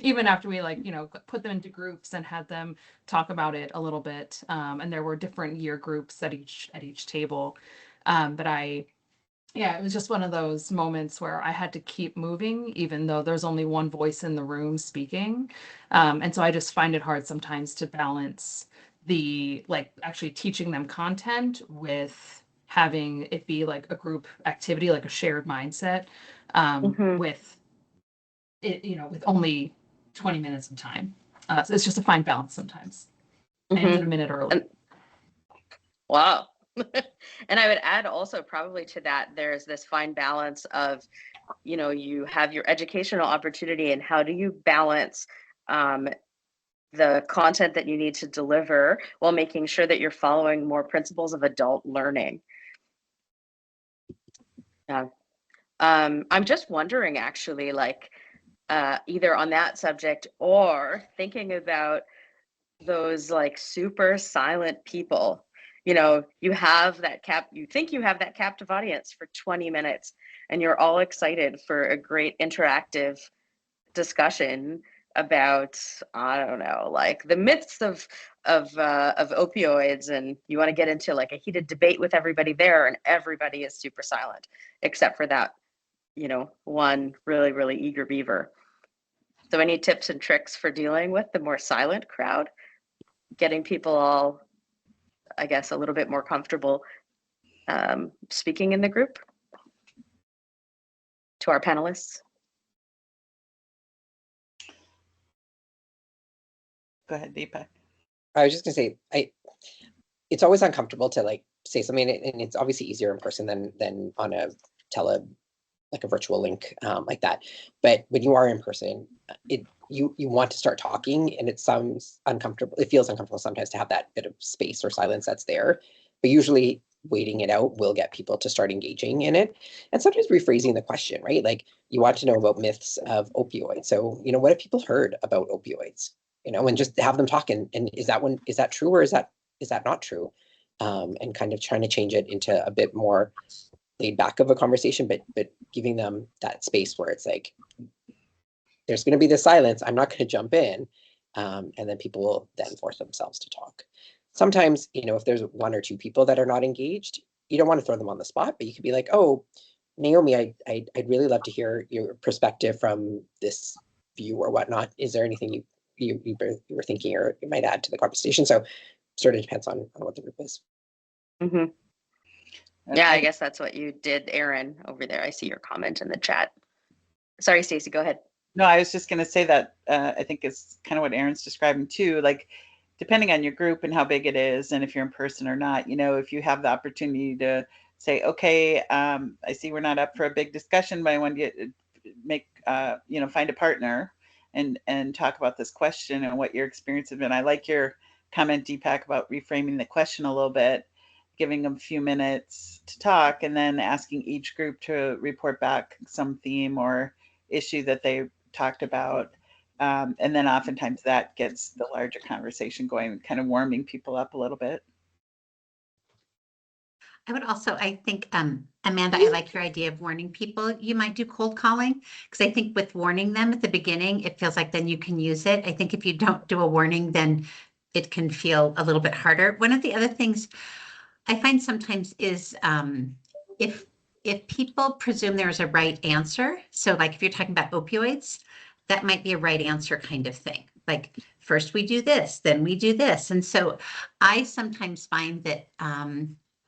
Even after we like, put them into groups and had them talk about it a little bit. And there were different year groups at each table. But yeah, it was just one of those moments where I had to keep moving, even though there's only one voice in the room speaking. And so I just find it hard sometimes to balance the like actually teaching them content with having it be like a group activity, like a shared mindset, with it, with only 20 minutes of time. So it's just a fine balance sometimes. I ended a minute early. Wow. And I would add also probably to that, there's this fine balance of, you have your educational opportunity and how do you balance the content that you need to deliver while making sure that you're following more principles of adult learning. Yeah. I'm just wondering actually, like, either on that subject or thinking about those like super silent people. You have that you think you have that captive audience for 20 minutes and you're all excited for a great interactive discussion about, I don't know, like the myths of opioids, and you want to get into like a heated debate with everybody there and everybody is super silent except for that, one really, really eager beaver. So any tips and tricks for dealing with the more silent crowd? Getting people all, I guess, a little bit more comfortable speaking in the group to our panelists. Go ahead, Deepak. I was just gonna say, it's always uncomfortable to like say something, and it's obviously easier in person than on a like a virtual link like that. But when you are in person, you want to start talking, and it sounds uncomfortable. It feels uncomfortable sometimes to have that bit of space or silence that's there. But usually waiting it out will get people to start engaging in it. And sometimes rephrasing the question, right? Like you want to know about myths of opioids. So, what have people heard about opioids? And just have them talk. And is that true or is that not true? And kind of trying to change it into a bit more laid back of a conversation, but giving them that space where it's like, there's going to be the silence. I'm not going to jump in. And then people will then force themselves to talk. Sometimes, if there's 1 or 2 people that are not engaged, you don't want to throw them on the spot, but you could be like, oh, Naomi, I'd really love to hear your perspective from this view or whatnot. Is there anything you were thinking or you might add to the conversation? So sort of depends on what the group is. Mm-hmm. Yeah, I guess that's what you did, Aaron, over there. I see your comment in the chat. Sorry, Stacey, go ahead. No, I was just going to say that I think it's kind of what Aaron's describing too. Like, depending on your group and how big it is, and if you're in person or not, if you have the opportunity to say, okay, I see we're not up for a big discussion, but I want to find a partner and talk about this question and what your experience has been. I like your comment, Deepak, about reframing the question a little bit, giving them a few minutes to talk, and then asking each group to report back some theme or issue that they talked about. And then oftentimes that gets the larger conversation going, kind of warming people up a little bit. I would also, I think, Amanda, I like your idea of warning people. You might do cold calling, because I think with warning them at the beginning, it feels like then you can use it. I think if you don't do a warning, then it can feel a little bit harder. One of the other things I find sometimes is if people presume there's a right answer, so like if you're talking about opioids, that might be a right answer kind of thing. Like first we do this, then we do this. And so I sometimes find that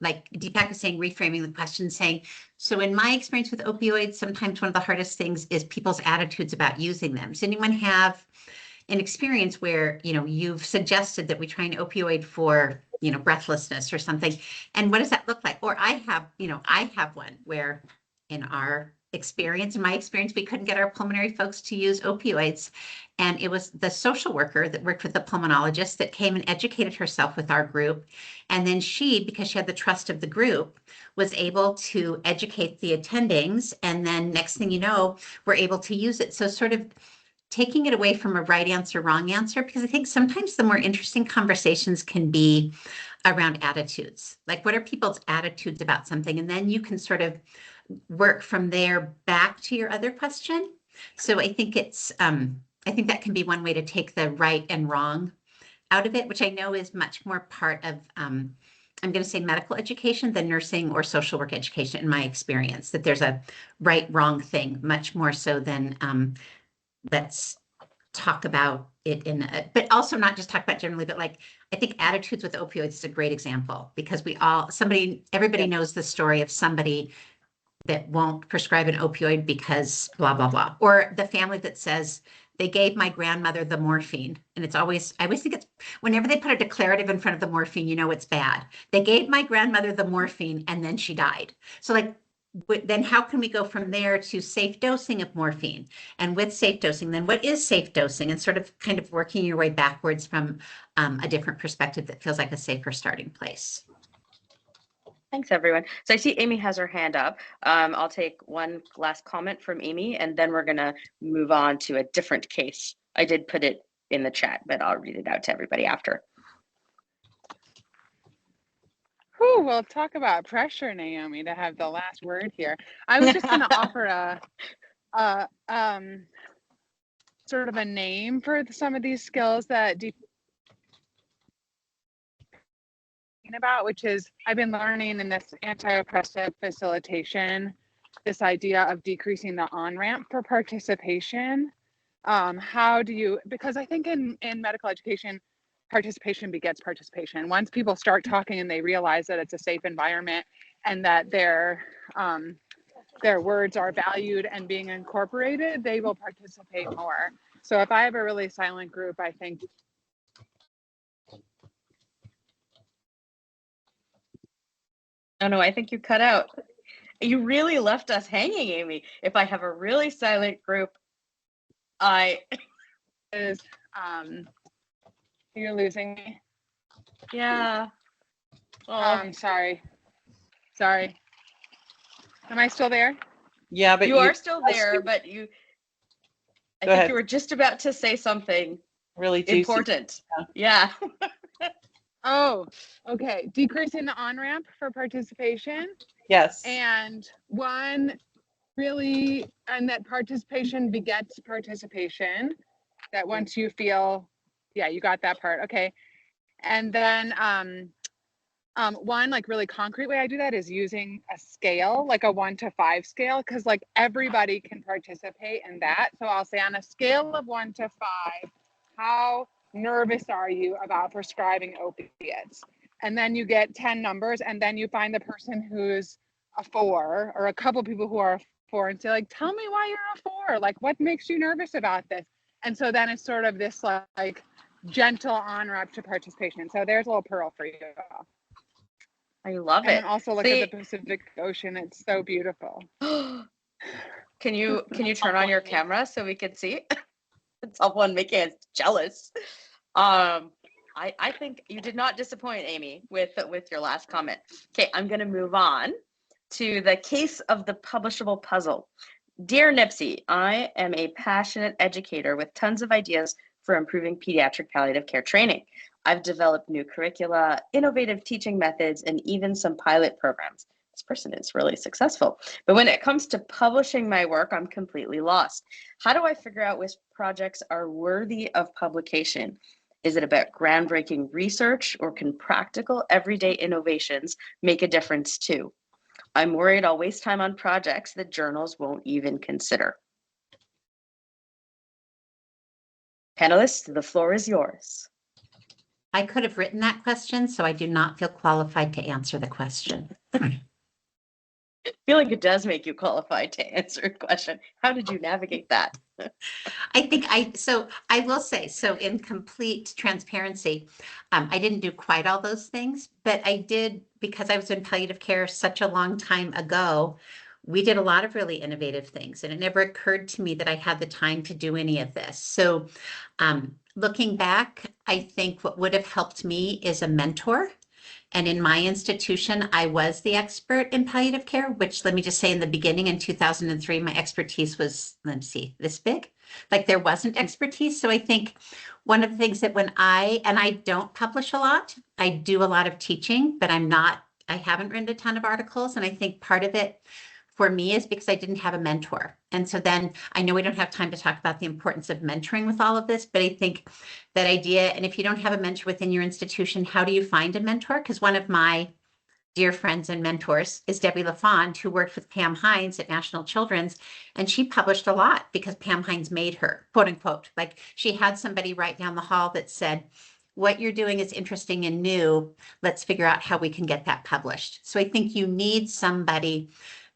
like Deepak was saying, reframing the question, saying, so in my experience with opioids, sometimes one of the hardest things is people's attitudes about using them. Does anyone have an experience where, you've suggested that we try an opioid for, breathlessness or something? And what does that look like? Or I have one where in my experience, we couldn't get our pulmonary folks to use opioids. And it was the social worker that worked with the pulmonologist that came and educated herself with our group. And then she, because she had the trust of the group, was able to educate the attendings. And then next thing you know, we're able to use it. So sort of taking it away from a right answer, wrong answer, because I think sometimes the more interesting conversations can be around attitudes. Like, what are people's attitudes about something? And then you can sort of work from there back to your other question. So I think I think that can be one way to take the right and wrong out of it, which I know is much more part of, I'm going to say medical education than nursing or social work education in my experience, that there's a right, wrong thing, much more so than let's talk about it but also not just talk about generally, but like, I think attitudes with opioids is a great example, because everybody knows the story of somebody that won't prescribe an opioid because blah, blah, blah. Or the family that says, they gave my grandmother the morphine. And I always think it's, whenever they put a declarative in front of the morphine, it's bad. They gave my grandmother the morphine and then she died. So like, then how can we go from there to safe dosing of morphine? And with safe dosing, then what is safe dosing? And sort of kind of working your way backwards from a different perspective that feels like a safer starting place. Thanks, everyone. So I see Amy has her hand up. I'll take one last comment from Amy, and then we're going to move on to a different case. I did put it in the chat, but I'll read it out to everybody after. Whew, well, talk about pressure, Naomi, to have the last word here. I was just going to offer a sort of a name for some of these skills that about, which is, I've been learning in this anti-oppressive facilitation, this idea of decreasing the on-ramp for participation. How do you, because I think in medical education, participation begets participation. Once people start talking and they realize that it's a safe environment and that their words are valued and being incorporated, they will participate more. So if I have a really silent group, I think Oh no, I think you cut out. You really left us hanging, Amy. If I have a really silent group, you're losing me. Yeah. Oh. Sorry. Am I still there? Yeah, but you are still there, but I think you were just about to say something really juicy. Important. Yeah. Oh, okay. Decreasing the on-ramp for participation. Yes. And that participation begets participation. That once you feel, yeah, you got that part. Okay. And then one like really concrete way I do that is using a scale, like a 1 to 5 scale, because like everybody can participate in that. So I'll say, on a scale of 1 to 5, how nervous are you about prescribing opiates? And then you get 10 numbers, and then you find the person who's a 4, or a couple people who are a 4, and say, like, tell me why you're a 4. Like, what makes you nervous about this? And so then it's sort of this like gentle on-ramp to participation. So there's a little pearl for you. I love it. And also look at the Pacific Ocean. It's so beautiful. Can you turn on your camera so we can see? Someone making us jealous. I think you did not disappoint, Amy, with your last comment. Okay, I'm going to move on to the case of the publishable puzzle. Dear Nipsey, I am a passionate educator with tons of ideas for improving pediatric palliative care training. I've developed new curricula, innovative teaching methods, and even some pilot programs. This person is really successful. But when it comes to publishing my work, I'm completely lost. How do I figure out which projects are worthy of publication? Is it about groundbreaking research, or can practical everyday innovations make a difference too? I'm worried I'll waste time on projects that journals won't even consider. Panelists, the floor is yours. I could have written that question, so I do not feel qualified to answer the question. I feel like it does make you qualified to answer a question. How did you navigate that? So I will say, so in complete transparency, I didn't do quite all those things, but I did, because I was in palliative care such a long time ago, we did a lot of really innovative things, and it never occurred to me that I had the time to do any of this. So looking back, I think what would have helped me is a mentor. And in my institution, I was the expert in palliative care, which, let me just say, in the beginning in 2003, my expertise was, let's see, this big. Like there wasn't expertise. So I think one of the things that and I don't publish a lot, I do a lot of teaching, but I haven't written a ton of articles. And I think part of it for me is because I didn't have a mentor. And so then I know we don't have time to talk about the importance of mentoring with all of this, but I think that idea, and if you don't have a mentor within your institution, how do you find a mentor? Because one of my dear friends and mentors is Debbie LaFond, who worked with Pam Hines at National Children's, and she published a lot because Pam Hines made her, quote unquote. Like she had somebody right down the hall that said, what you're doing is interesting and new. Let's figure out how we can get that published. So I think you need somebody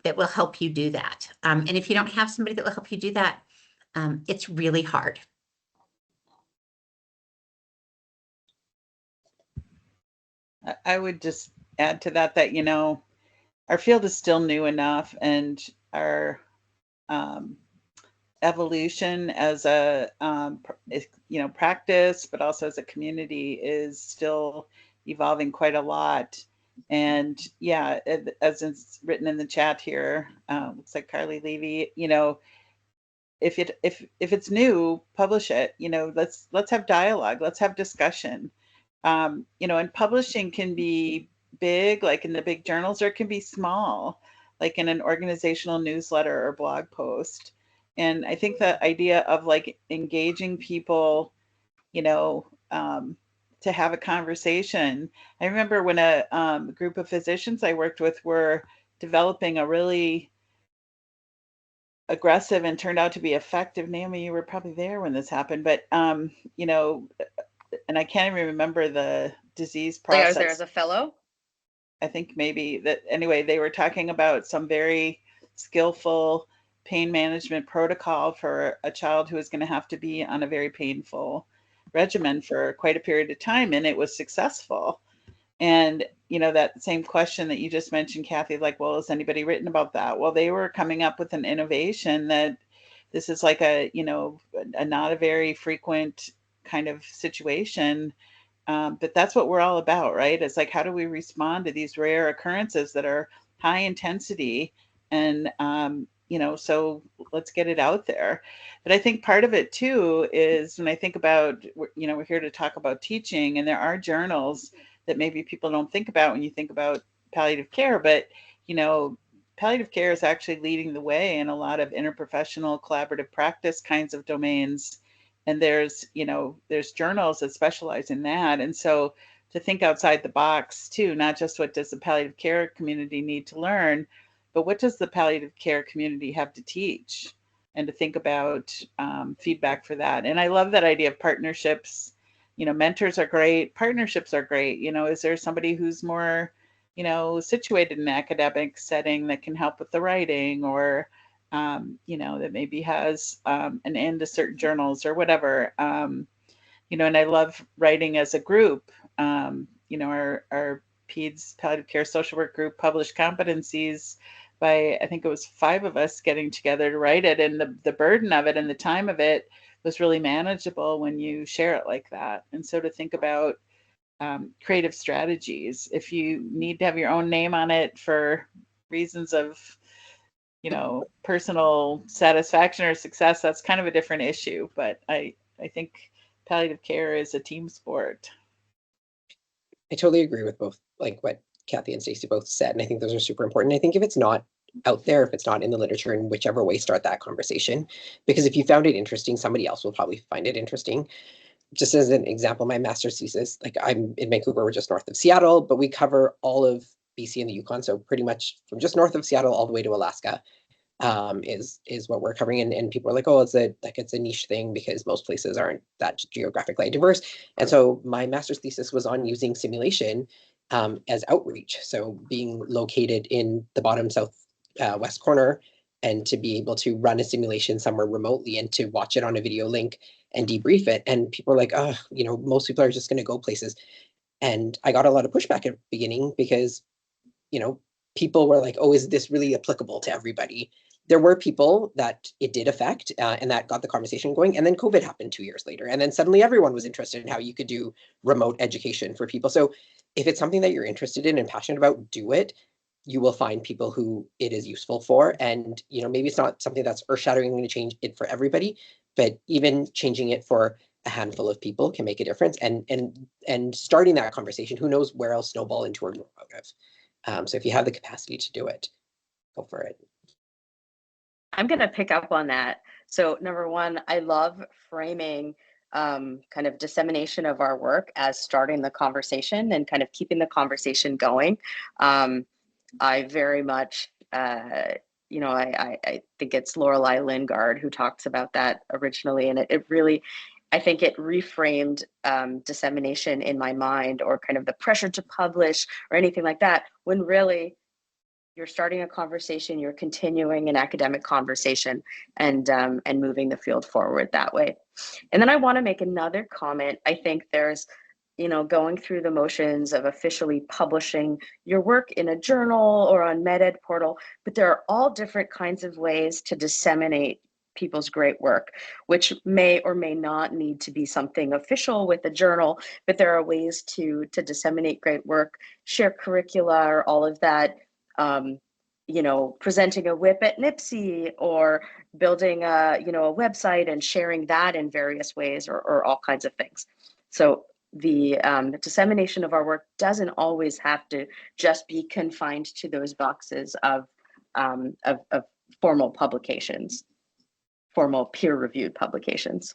that will help you do that. And if you don't have somebody that will help you do that, it's really hard. I would just add to that, our field is still new enough, and our evolution as a practice, but also as a community, is still evolving quite a lot. And yeah, as it's written in the chat here, looks like Carly Levy, if it's new, publish it. Let's have dialogue, let's have discussion. And publishing can be big, like in the big journals, or it can be small, like in an organizational newsletter or blog post. And I think the idea of like engaging people, to have a conversation. I remember when a group of physicians I worked with were developing a really aggressive and turned out to be effective. Naomi, you were probably there when this happened, but and I can't even remember the disease process. Like I was there as a fellow. I think maybe that, anyway, they were talking about some very skillful pain management protocol for a child who is going to have to be on a very painful regimen for quite a period of time, and it was successful. And that same question that you just mentioned, Kathy, like, well, has anybody written about that? Well, they were coming up with an innovation that this is like a not a very frequent kind of situation. But that's what we're all about, right? It's like, how do we respond to these rare occurrences that are high intensity? And, so let's get it out there. But I think part of it too is, when I think about, we're here to talk about teaching, and there are journals that maybe people don't think about when you think about palliative care, but, palliative care is actually leading the way in a lot of interprofessional collaborative practice kinds of domains. And there's journals that specialize in that. And so to think outside the box too, not just what does the palliative care community need to learn, but what does the palliative care community have to teach, and to think about feedback for that. And I love that idea of partnerships. Mentors are great, partnerships are great. Is there somebody who's more, situated in an academic setting that can help with the writing, or that maybe has an end to certain journals or whatever. And I love writing as a group. Our PEDS palliative care social work group published competencies by, I think it was 5 of us getting together to write it. And the burden of it and the time of it was really manageable when you share it like that. And so to think about creative strategies, if you need to have your own name on it for reasons of personal satisfaction or success, that's kind of a different issue. But I think palliative care is a team sport. I totally agree with both, like what Kathy and Stacey both said. And I think those are super important. I think if it's not out there, if it's not in the literature, in whichever way, start that conversation. Because if you found it interesting, somebody else will probably find it interesting. Just as an example, my master's thesis, like I'm in Vancouver, we're just north of Seattle, but we cover all of BC and the Yukon. So pretty much from just north of Seattle all the way to Alaska. is what we're covering. And people are like, oh, it's a niche thing because most places aren't that geographically diverse. And so my master's thesis was on using simulation as outreach. So being located in the bottom west corner, and to be able to run a simulation somewhere remotely and to watch it on a video link and debrief it. And people are like, oh, most people are just going to go places. And I got a lot of pushback at the beginning because, people were like, oh, is this really applicable to everybody? There were people that it did affect, and that got the conversation going. And then COVID happened 2 years later. And then suddenly everyone was interested in how you could do remote education for people. So if it's something that you're interested in and passionate about, do it. You will find people who it is useful for. And, maybe it's not something that's earth-shattering going to change it for everybody, but even changing it for a handful of people can make a difference. And starting that conversation, who knows where else snowball into or grow out of. So if you have the capacity to do it, go for it. I'm going to pick up on that. So number one, I love framing kind of dissemination of our work as starting the conversation and kind of keeping the conversation going. I very much, I think it's Lorelei Lingard who talks about that originally. And it really, I think it reframed dissemination in my mind, or kind of the pressure to publish or anything like that, when really you're starting a conversation, you're continuing an academic conversation, and moving the field forward that way. And then I want to make another comment. I think there's, going through the motions of officially publishing your work in a journal or on MedEd portal, but there are all different kinds of ways to disseminate people's great work, which may or may not need to be something official with a journal, but there are ways to disseminate great work, share curricula, or all of that. Presenting a whip at NIPSI, or building a website and sharing that in various ways, or all kinds of things. So the dissemination of our work doesn't always have to just be confined to those boxes of formal publications, formal peer-reviewed publications.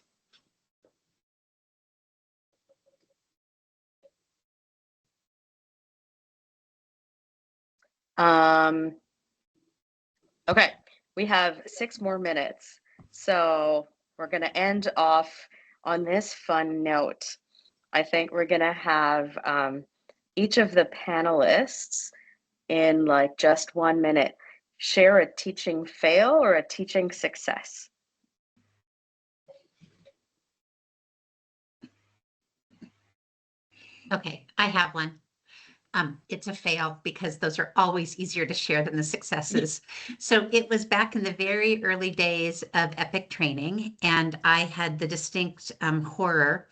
Okay, we have 6 more minutes. So we're going to end off on this fun note. I think we're going to have each of the panelists, in like just 1 minute, share a teaching fail or a teaching success. Okay, I have one. It's a fail because those are always easier to share than the successes. So it was back in the very early days of EPIC training, and I had the distinct horror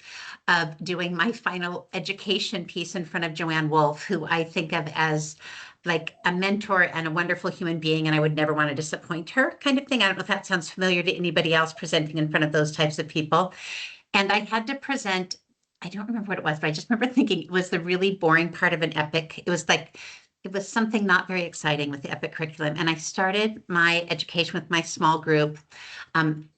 of doing my final education piece in front of Joanne Wolf, who I think of as like a mentor and a wonderful human being, and I would never want to disappoint her, kind of thing. I don't know if that sounds familiar to anybody else presenting in front of those types of people. And I had to present, I don't remember what it was, but I just remember thinking it was the really boring part of an EPIC. It was something not very exciting with the EPIC curriculum. And I started my education with my small group.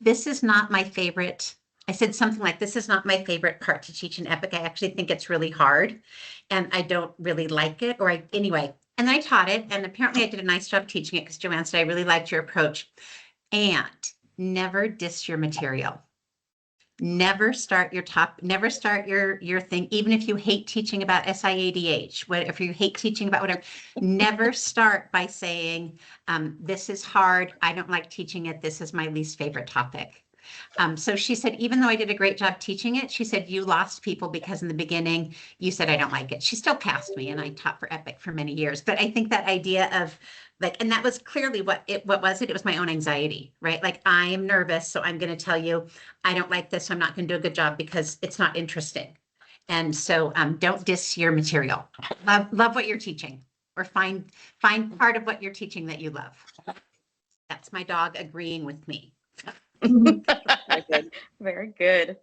This is not my favorite. I said something like, this is not my favorite part to teach an EPIC. I actually think it's really hard and I don't really like it, anyway. And then I taught it, and apparently I did a nice job teaching it because Joanne said, I really liked your approach. And never diss your material. Never start your thing, even if you hate teaching about SIADH, if you hate teaching about whatever, never start by saying, this is hard, I don't like teaching it, this is my least favorite topic. So she said, even though I did a great job teaching it, she said, you lost people because in the beginning you said, I don't like it. She still passed me, and I taught for EPIC for many years. But I think that idea of like, and that was clearly what was it? It was my own anxiety, right? Like, I am nervous, so I'm going to tell you, I don't like this. So I'm not going to do a good job because it's not interesting. And so don't diss your material. Love what you're teaching, or find part of what you're teaching that you love. That's my dog agreeing with me. Very good. Very good.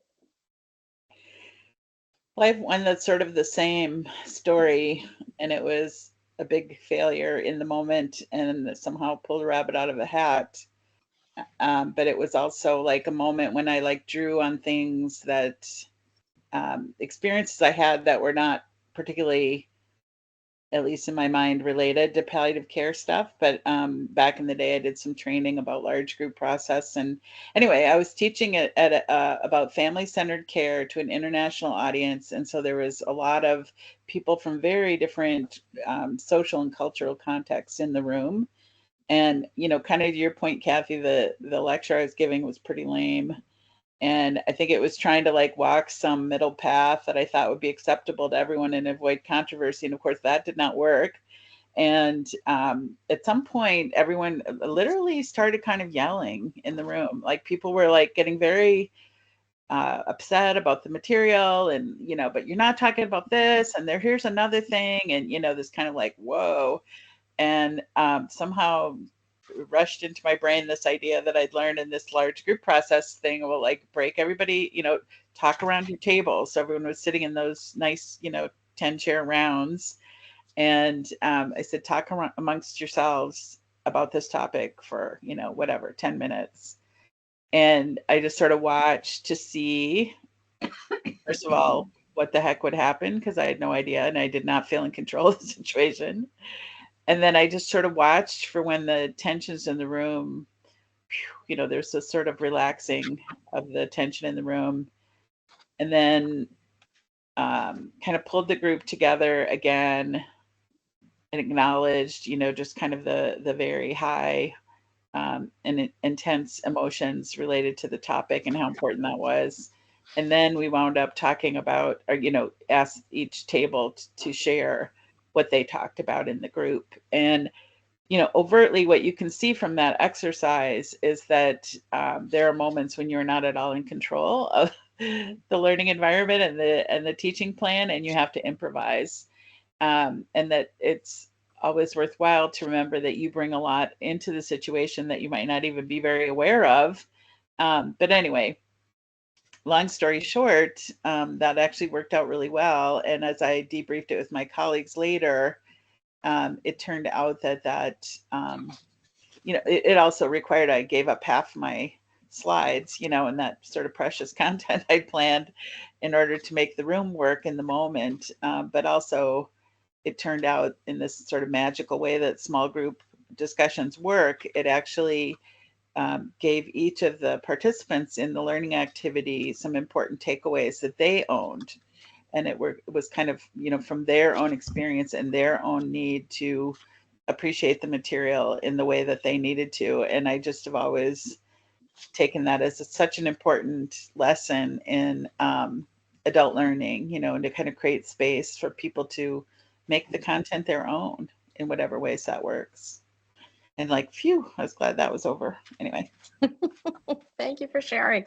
Well, I have one that's sort of the same story, and it was a big failure in the moment and somehow pulled a rabbit out of a hat. But it was also like a moment when I like drew on things that experiences I had that were not particularly at least in my mind, related to palliative care stuff. But back in the day, I did some training about large group process. And anyway, I was teaching it at about family-centered care to an international audience. And so there was a lot of people from very different social and cultural contexts in the room. And, you know, kind of to your point, Kathy, the lecture I was giving was pretty lame. And I think it was trying to like walk some middle path that I thought would be acceptable to everyone and avoid controversy. And of course, that did not work. And at some point, everyone literally started kind of yelling in the room. Like people were like getting very upset about the material and, you know, but you're not talking about this. And here's another thing. And, you know, this kind of like, whoa. And somehow rushed into my brain this idea that I'd learned in this large group process thing will like break everybody, you know, talk around your table. So everyone was sitting in those nice, you know, 10 chair rounds. And I said, talk amongst yourselves about this topic for, you know, whatever, 10 minutes. And I just sort of watched to see, first of all, what the heck would happen because I had no idea and I did not feel in control of the situation. And then I just sort of watched for when the tensions in the room, you know, there's this sort of relaxing of the tension in the room. And then kind of pulled the group together again and acknowledged, you know, just kind of the very high and intense emotions related to the topic and how important that was. And then we wound up talking about, or, you know, asked each table to share what they talked about in the group. And you know, overtly, what you can see from that exercise is that there are moments when you're not at all in control of the learning environment and the teaching plan, and you have to improvise. And that it's always worthwhile to remember that you bring a lot into the situation that you might not even be very aware of. But anyway, long story short, that actually worked out really well. And as I debriefed it with my colleagues later, it turned out that you know, it also required I gave up half my slides, you know, and that sort of precious content I planned in order to make the room work in the moment. But also, it turned out in this sort of magical way that small group discussions work. It actually gave each of the participants in the learning activity some important takeaways that they owned. And it was kind of, you know, from their own experience and their own need to appreciate the material in the way that they needed to. And I just have always taken that as such an important lesson in adult learning, you know, and to kind of create space for people to make the content their own in whatever ways that works. And like, phew, I was glad that was over. Anyway. Thank you for sharing.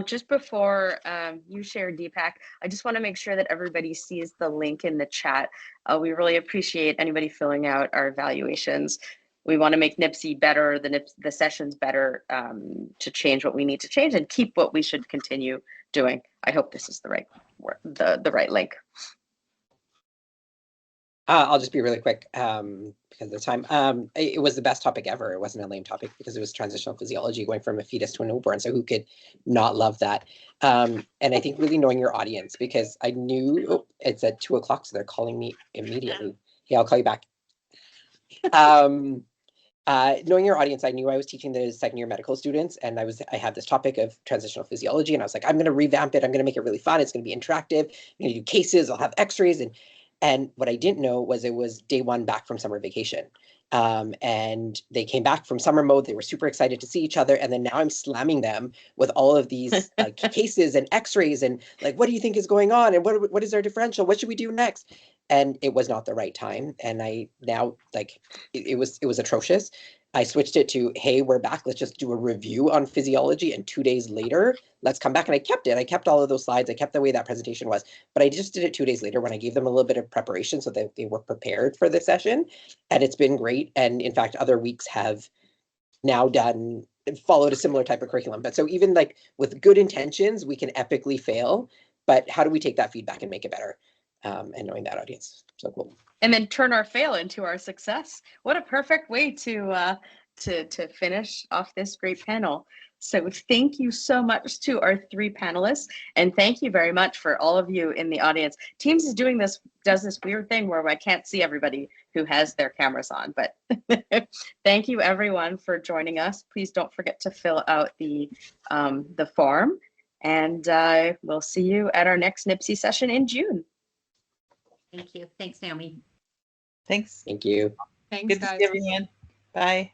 Just before you share, Deepak, I just want to make sure that everybody sees the link in the chat. We really appreciate anybody filling out our evaluations. We want to make NIPSI better, the sessions better, to change what we need to change and keep what we should continue doing. I hope this is the right the right link. I'll just be really quick because of the time. It was the best topic ever. It wasn't a lame topic because it was transitional physiology going from a fetus to a newborn. So who could not love that? And I think really knowing your audience, because I knew it's at 2 o'clock, so they're calling me immediately. Hey, I'll call you back. Knowing your audience, I knew I was teaching the second-year medical students, and I had this topic of transitional physiology, and I was like, I'm going to revamp it. I'm going to make it really fun. It's going to be interactive. I'm going to do cases. I'll have X-rays, and what I didn't know was it was day one back from summer vacation. And they came back from summer mode. They were super excited to see each other. And then now I'm slamming them with all of these cases and X-rays and like, what do you think is going on? And what is our differential? What should we do next? And it was not the right time. And I now like, it was atrocious. I switched it to, hey, we're back. Let's just do a review on physiology. And 2 days later, let's come back. And I kept it. I kept all of those slides. I kept the way that presentation was. But I just did it 2 days later when I gave them a little bit of preparation so that they were prepared for the session. And it's been great. And in fact, other weeks have now followed a similar type of curriculum. But so even like with good intentions, we can epically fail. But how do we take that feedback and make it better? And knowing that audience. So cool. And then turn our fail into our success. What a perfect way to finish off this great panel. So thank you so much to our three panelists, and thank you very much for all of you in the audience. Teams is does this weird thing where I can't see everybody who has their cameras on, but thank you everyone for joining us. Please don't forget to fill out the form, and we'll see you at our next NIPSI session in June. Thank you. Thanks, Naomi. Thanks. Thank you. Thanks, Good to guys. see everyone. Bye.